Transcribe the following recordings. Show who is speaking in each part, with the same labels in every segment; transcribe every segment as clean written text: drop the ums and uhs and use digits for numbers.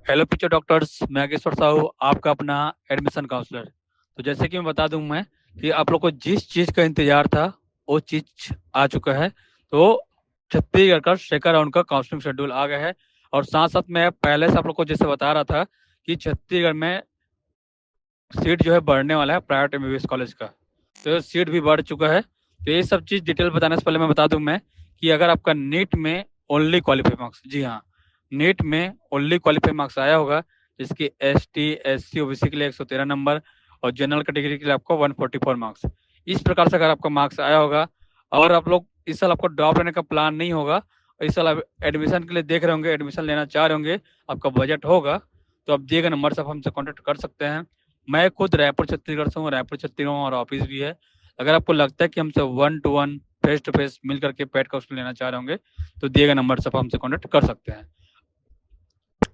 Speaker 1: Hello future doctors, मैं नागेश्वर साहू, आपका अपना एडमिशन काउंसलर। तो जैसे कि मैं बता दूं मैं कि आप लोग को जिस चीज़ का इंतजार था वो चीज़ आ चुका है। तो छत्तीसगढ़ का सेकंड राउंड का काउंसलिंग शेड्यूल आ गया है। और साथ साथ मैं पहले से आप लोग को जैसे बता रहा था कि छत्तीसगढ़ में सीट जो है बढ़ने वाला है प्राइवेट एमबीबीएस कॉलेज का। तो ये सीट भी बढ़ चुका है। तो ये सब चीज़ डिटेल बताने से पहले मैं बता दूं मैं कि अगर आपका नीट में ओनली क्वालिफाई मार्क्स, जी हाँ, नीट में ओनली क्वालिफाई मार्क्स आया होगा, जिसकी ST SC OBC के लिए 113 नंबर और जनरल कैटेगरी के लिए आपको 144 मार्क्स। इस प्रकार से अगर आपका मार्क्स आया होगा और आप लोग इस साल आपको ड्रॉप लेने का प्लान नहीं होगा और इस साल आप एडमिशन के लिए देख रहे होंगे, एडमिशन लेना चाह रहे होंगे, आपका बजट होगा, तो आप दिए गए नंबर से आप हमसे कॉन्टेक्ट कर सकते हैं। मैं खुद रायपुर छत्तीसगढ़ से हूँ, रायपुर छत्तीसगढ़ में हमारा ऑफिस भी है। अगर आपको लगता है कि हमसे 1 to 1 फेस टू फेस मिल करके पेड काउंसलिंग लेना चाह रहे होंगे तो दिए गए नंबर से आप हमसे कॉन्टेक्ट कर सकते हैं।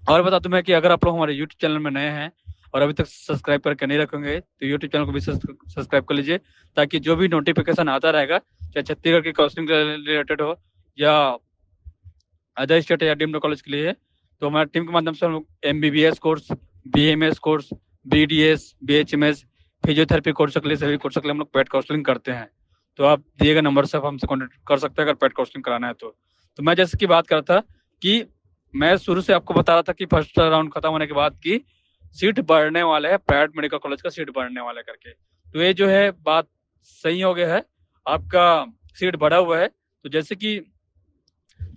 Speaker 1: और बता दूं मैं कि अगर आप लोग हमारे यूट्यूब चैनल में नए हैं और अभी तक सब्सक्राइब करके नहीं रखेंगे तो यूट्यूब चैनल को भी सब्सक्राइब कर लीजिए, ताकि जो भी नोटिफिकेशन आता रहेगा, चाहे छत्तीसगढ़ की काउंसलिंग रिलेटेड हो या अदर स्टेट या डीम्ड कॉलेज के लिए, तो हमारे टीम के माध्यम से हम लोग MBBS course, BMS course, BDS, BHMS, physiotherapy course के लिए सभी कोर्स के लिए हम लोग पेड काउंसलिंग करते हैं। तो आप दिए गए नंबर से आप हमसे कॉन्टेक्ट कर सकते हैं अगर पेड काउंसलिंग कराना है तो मैं जैसे कि बात कर रहा था कि मैं शुरू से आपको बता रहा था कि फर्स्ट राउंड खत्म होने के बाद की सीट बढ़ने वाले है, प्राइवेट मेडिकल कॉलेज का सीट बढ़ने वाला है करके। तो ये जो है बात सही हो गया है, आपका सीट बढ़ा हुआ है। तो जैसे कि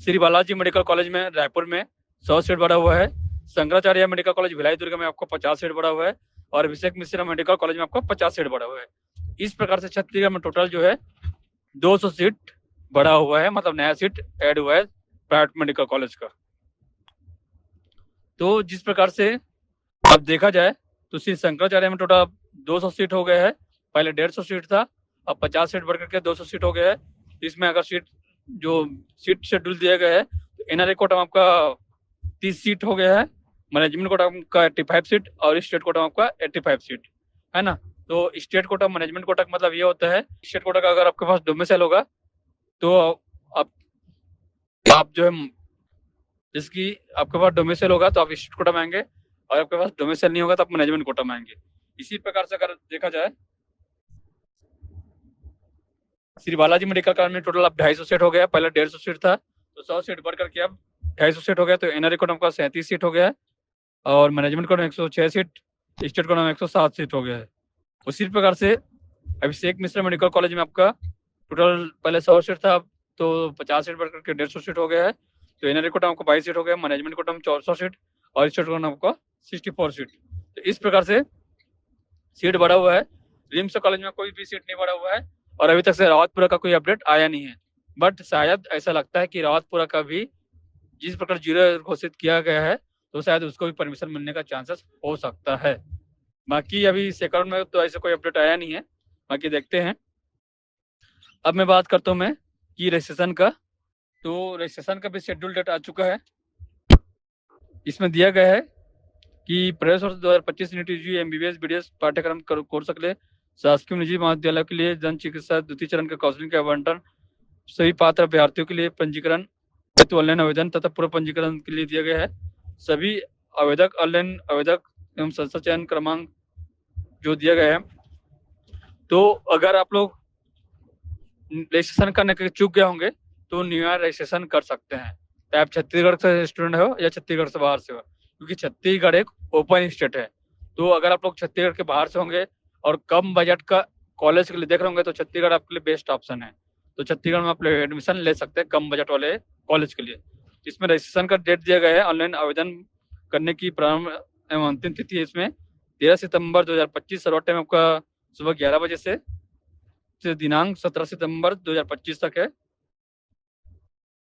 Speaker 1: श्री बालाजी मेडिकल कॉलेज में रायपुर में 100 सीट बढ़ा हुआ है, शंकराचार्य मेडिकल कॉलेज भिलाई दुर्ग में आपको 50 सीट बढ़ा हुआ है और अभिषेक मिश्रा मेडिकल कॉलेज में आपको 50 सीट बढ़ा हुआ है। इस प्रकार से छत्तीसगढ़ में टोटल जो है 200 सीट बढ़ा हुआ है, मतलब नया सीट ऐड हुआ है प्राइवेट मेडिकल कॉलेज का। तो जिस प्रकार से अब देखा जाए तो श्री शंकराचार्य में टोटल 200 सीट हो गया है, पहले 150 सीट था, अब 50 सीट बढ़ करके 200 सीट हो गया है। इसमें अगर जो सीट शेड्यूल दिया गया है तो NRA कोटा में आपका 30 सीट हो गया है, मैनेजमेंट कोटा का 85 सीट और स्टेट कोटा में आपका 85 सीट है ना। तो स्टेट कोटा मैनेजमेंट कोटा का मतलब ये होता है, स्टेट कोटा का अगर आपके पास डोमिसाइल होगा तो आप आप जो है जिसकी आपके पास डोमिसाइल होगा तो आप स्टेट कोटा में आएंगे और आपके पास डोमिसाइल नहीं होगा तो आप मैनेजमेंट कोटा में आएंगे। इसी प्रकार से अगर देखा जाए श्री बालाजी मेडिकल कॉलेज में टोटल अब 250 सीट हो गया, पहले 150 सीट था तो 100 सीट बढ़ करके अब 250 सीट हो गया। तो NRA कोटा में 37 सीट हो गया है और मैनेजमेंट कोटा में 106 सीट, स्टेट कोटा में 107 सीट हो गया है। उसी प्रकार से अभिषेक मिश्रा मेडिकल कॉलेज में आपका टोटल पहले 100 सीट था, तो 50 सीट बढ़ करके 150 सीट हो गया है। तो NRA कोटा में आपको 22 सीट हो गया, मैनेजमेंट कोटा में 400 सीट और स्टेट कोटा में आपको 64 सीट। तो इस प्रकार से सीट बढ़ा हुआ है। रिम्स कॉलेज में कोई भी सीट नहीं बढ़ा हुआ है और अभी तक से रावतपुरा का कोई अपडेट आया नहीं है। बट शायद ऐसा लगता है कि रावतपुरा का भी जिस प्रकार जीरो घोषित किया गया है तो शायद उसको भी परमिशन मिलने का चांसेस हो सकता है। बाकी अभी सेकंड में तो ऐसा कोई अपडेट आया नहीं है, बाकी देखते हैं। अब मैं बात करता हूँ मैं कि रजिस्ट्रेशन का, तो रजिस्ट्रेशन का भी शेड्यूल डेट आ चुका है। इसमें दिया गया है कि प्रवेश वर्ष 2025 नीट MBBS BDS पाठ्यक्रम कोर्स के लिए शासकीय निजी महाविद्यालय के लिए जन चिकित्सा द्वितीय चरण का काउंसलिंग का आवंटन सभी पात्र अभ्यर्थियों के लिए पंजीकरण हेतु ऑनलाइन आवेदन तथा पूर्व पंजीकरण के लिए दिया गया है। सभी आवेदक ऑनलाइन आवेदक एवं संस्था चयन क्रमांक जो दिया गया है, तो अगर आप लोग रजिस्ट्रेशन करने के चूक गए होंगे तो न्यू ईयर रजिस्ट्रेशन कर सकते हैं, चाहे आप छत्तीसगढ़ से स्टूडेंट हो या छत्तीसगढ़ से बाहर से हो, क्योंकि छत्तीसगढ़ एक ओपन स्टेट है। तो अगर आप लोग छत्तीसगढ़ के बाहर से होंगे और कम बजट का कॉलेज के लिए देख रहे होंगे तो छत्तीसगढ़ आपके लिए बेस्ट ऑप्शन है। तो छत्तीसगढ़ में आप लोग एडमिशन ले सकते हैं कम बजट वाले कॉलेज के लिए। इसमें रजिस्ट्रेशन का डेट दिया गया है, ऑनलाइन आवेदन करने की प्रारंभ एवं अंतिम तिथि इसमें 13 सितंबर 2025 सर्वर टाइम आपका सुबह 11 बजे से दिनांक 17 सितंबर 2025 तक है,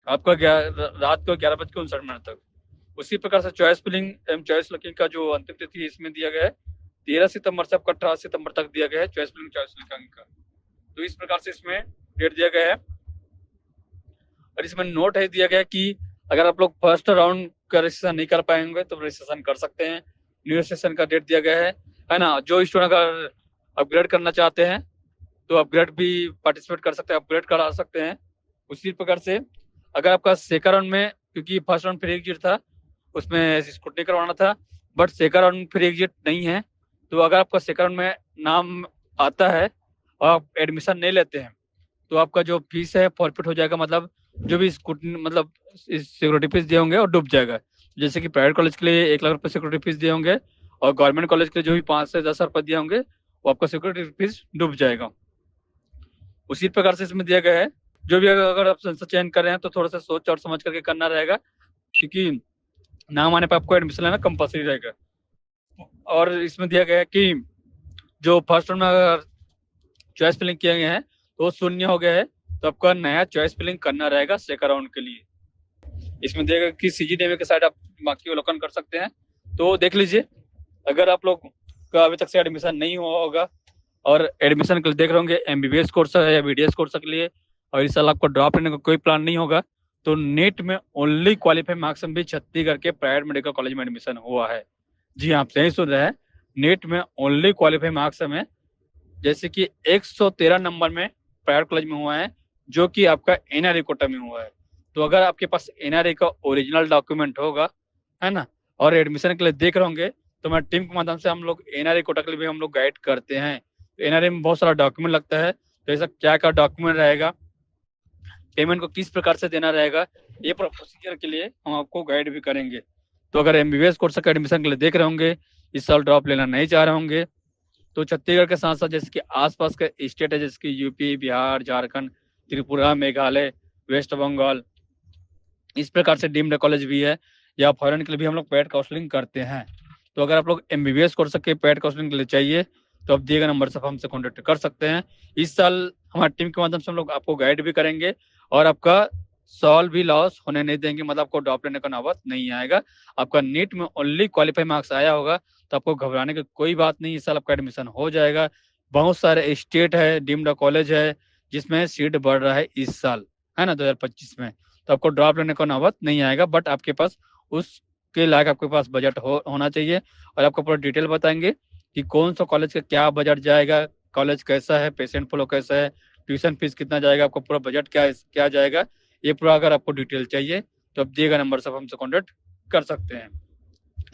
Speaker 1: आपका रात को 11:59 तक। उसी प्रकार से चॉइस फिलिंग एवं चॉइस लॉकिंग का जो अंतिम तिथि इसमें दिया गया है 13 सितंबर से आपका 18 सितंबर तक दिया गया है चॉइस फिलिंग चॉइस लॉकिंग का। तो इस प्रकार से इसमें डेट दिया गया है और इसमें नोट है दिया गया कि अगर आप लोग फर्स्ट राउंड का रजिस्ट्रेशन नहीं कर पाएंगे तो रजिस्ट्रेशन कर सकते हैं। न्यू रजिस्ट्रेशन का डेट दिया गया है ना। जो स्टूडेंट अगर अपग्रेड करना चाहते हैं तो अपग्रेड भी पार्टिसिपेट कर सकते हैं, अपग्रेड करा सकते हैं। उसी प्रकार से अगर आपका सेकंड राउंड में, क्योंकि फर्स्ट राउंड प्री एग्जिट था, उसमें स्क्रूटनी करवाना था, बट सेकंड राउंड फिर एग्जिट नहीं है। तो अगर आपका सेकंड राउंड में नाम आता है और आप एडमिशन नहीं लेते हैं, तो आपका जो फीस है फॉरफिट हो जाएगा, मतलब जो भी स्कूटी मतलब सिक्योरिटी फीस दिए होंगे और डूब जाएगा। जैसे कि प्राइवेट कॉलेज के लिए 1 लाख रुपए सिक्योरिटी फीस दिए होंगे और गवर्नमेंट कॉलेज के लिए जो भी 5 से 10 हजार रुपये दिए होंगे वो आपका सिक्योरिटी फीस डूब जाएगा। उसी प्रकार से इसमें दिया गया है, जो भी अगर आप संस्था चयन कर रहे हैं तो थोड़ा सा सोच और समझ करके करना रहेगा, क्योंकि नाम आने पर आपको एडमिशन लेना कंपलसरी रहेगा। और इसमें दिया गया है कि जो फर्स्ट राउंड में अगर चॉइस फिलिंग किए गए हैं तो वो शून्य हो गया है, तो आपका नया चॉइस फिलिंग करना रहेगा सेकंड राउंड के लिए। इसमें देगा कि सीजीडीएमए के साइड आप बाकी अवलोकन कर सकते हैं, तो देख लीजिए। अगर आप लोग का अभी तक से एडमिशन नहीं हुआ होगा और एडमिशन के लिए देख रहे होंगे एमबीबीएस कोर्स या बीडीएस कोर्स के लिए, और इस साल आपको ड्रॉप लेने का कोई प्लान नहीं होगा, तो नेट में ओनली क्वालिफाई मार्क्स में भी छत्तीसगढ़ के प्राइवेट मेडिकल कॉलेज में एडमिशन हुआ है। जी हाँ, आप सही सुन रहे हैं, नेट में ओनली क्वालिफाई मार्क्स में, जैसे कि 113 नंबर में प्राइवेट कॉलेज में हुआ है, जो कि आपका एनआरई कोटा में हुआ है। तो अगर आपके पास एनआरई का ओरिजिनल डॉक्यूमेंट होगा, है ना, और एडमिशन के लिए देख रहे होंगे, तो मैं टीम के माध्यम से हम लोग एनआरई कोटा के लिए भी हम लोग गाइड करते हैं। एनआरई में बहुत सारा डॉक्यूमेंट लगता है, तो ऐसा क्या क्या डॉक्यूमेंट रहेगा, पेमेंट को किस प्रकार से देना रहेगा, ये प्रोसीजर के लिए हम आपको गाइड भी करेंगे। तो अगर एमबीबीएस कोर्स का एडमिशन के लिए देख रहे होंगे, इस साल ड्रॉप लेना नहीं चाह रहे होंगे, तो छत्तीसगढ़ के साथ साथ जैसे कि आसपास के स्टेट है, जैसे कि यूपी, बिहार, झारखंड, त्रिपुरा, मेघालय, वेस्ट बंगाल, इस प्रकार से डीम्ड कॉलेज भी है, या फॉरेन के लिए भी हम लोग पेड काउंसलिंग करते हैं। तो अगर आप लोग एमबीबीएस कोर्स के पेड काउंसलिंग के लिए चाहिए, तो आप दिए गए नंबर से हमसे कॉन्टेक्ट कर सकते हैं। इस साल हमारी टीम के माध्यम से हम लोग आपको गाइड भी करेंगे और आपका सॉल्व भी लॉस होने नहीं देंगे, मतलब आपको ड्रॉप लेने का नौबत नहीं आएगा। आपका नीट में ओनली क्वालिफाई मार्क्स आया होगा, तो आपको घबराने की कोई बात नहीं, इस साल आपका एडमिशन हो जाएगा। बहुत सारे स्टेट है, डीम्ड कॉलेज है, जिसमें सीट बढ़ रहा है इस साल, है ना, 2025 में। तो आपको ड्रॉप लेने का नौबत नहीं आएगा, बट आपके पास उसके लायक आपके पास बजट होना चाहिए। और आपको पूरा डिटेल बताएंगे कि कौन सा कॉलेज का क्या बजट जाएगा, कॉलेज कैसा है, पेशेंट फ्लो कैसा है, ट्यूशन फीस कितना जाएगा, आपको पूरा बजट क्या क्या जाएगा, ये पूरा अगर आपको डिटेल चाहिए तो आप दिए गए नंबर से हमसे कॉन्टेक्ट कर सकते हैं।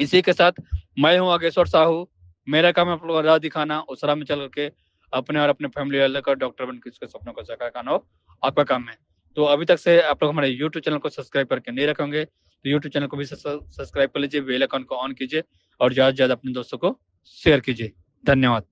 Speaker 1: इसी के साथ मैं हूँ आगेश्वर साहू। मेरा काम है आप लोगों को राह दिखाना, उस राह में चल करके अपने और अपने फैमिली वाले का डॉक्टर बन के उसके सपनों को साकार करना हो आपका काम है। तो अभी तक से आप लोग हमारे यूट्यूब चैनल को सब्सक्राइब करके नहीं रखेंगे, तो यूट्यूब चैनल को भी सब्सक्राइब कर लीजिए, बेल आइकन को ऑन कीजिए और ज़्यादा से ज़्यादा अपने दोस्तों को शेयर कीजिए। धन्यवाद।